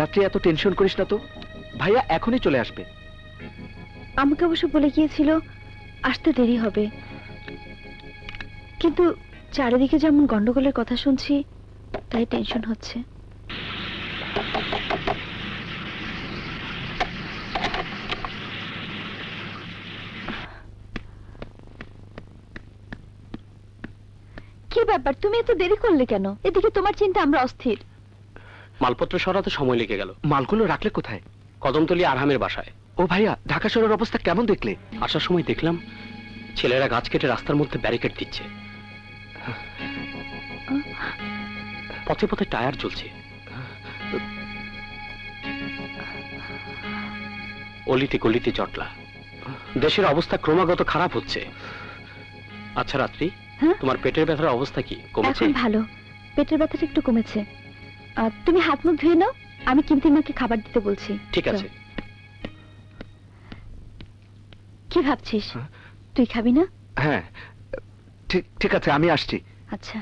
রাত্রে এত টেনশন করিস না তো, ভাইয়া এখনই চলে আসবে। আমাকে অবশ্য বলে গিয়েছিল আসতে দেরি হবে, কিন্তু চারিদিকে যেমন গন্ডগোলের কথা শুনছি তাই টেনশন হচ্ছে। কি ব্যাপার, তুমি এত দেরি করলে কেন? এদিকে তোমার চিন্তা, আমরা অস্থির। মালপত্র সরাতে সময় লেগে গেল। মালগুলো রাখলে কোথায়? কদমতলী আরহামের বাসায়। ও ভাইয়া, ঢাকা শহরের অবস্থা কেমন দেখলে? আসার সময় দেখলাম ছেলেরা গাছ কেটে রাস্তার মধ্যে ব্যারিকেড দিচ্ছে, পথে পথে টায়ার জ্বলছে, অলিতে গলিতে জটলা। দেশের অবস্থা ক্রমাগত খারাপ হচ্ছে। আচ্ছা রাত্রি, হ্যাঁ? তোমার পেটের ব্যথার অবস্থা কি, কমেছে? এখন ভালো, পেটের ব্যথাটা একটু কমেছে। তুমি হাত মুখ ধুয়ে নাও, আমি কিমতি মাকে খাবার দিতে বলছি। ঠিক আছে। কি ভাবছিস, তুই খাবি না? হ্যাঁ ঠিক ঠিক আছে, আমি আসছি। আচ্ছা।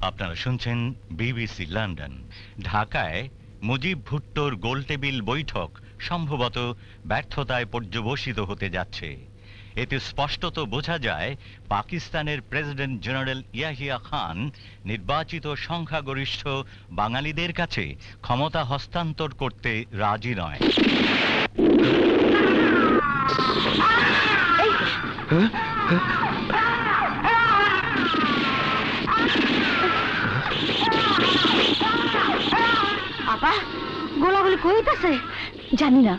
আপনারা শুনছেন বিবিসি লন্ডন। ঢাকায় মুজিব ভুট্টোর গোলটেবিল বৈঠক সম্ভবত ব্যর্থতায় পর্যবসিত হতে যাচ্ছে। এতে স্পষ্টত বোঝা যায় পাকিস্তানের প্রেসিডেন্ট জেনারেল ইয়াহিয়া খান নির্বাচিত সংখ্যাগরিষ্ঠ বাঙালিদের কাছে ক্ষমতা হস্তান্তর করতে রাজি নয়। আপা, গোলাগুলি কইতাছে। জানি না,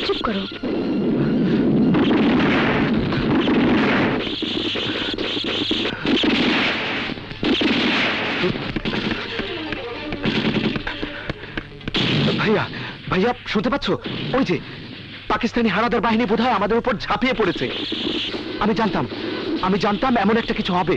চুপ করো। ভাইয়া ভাইয়া, শুনতে পাচ্ছ? ওই যে পাকিস্তানি হানাদার বাহিনী বোধহয় আমাদের উপর ঝাঁপিয়ে পড়েছে। আমি জানতাম এমন একটা কিছু হবে।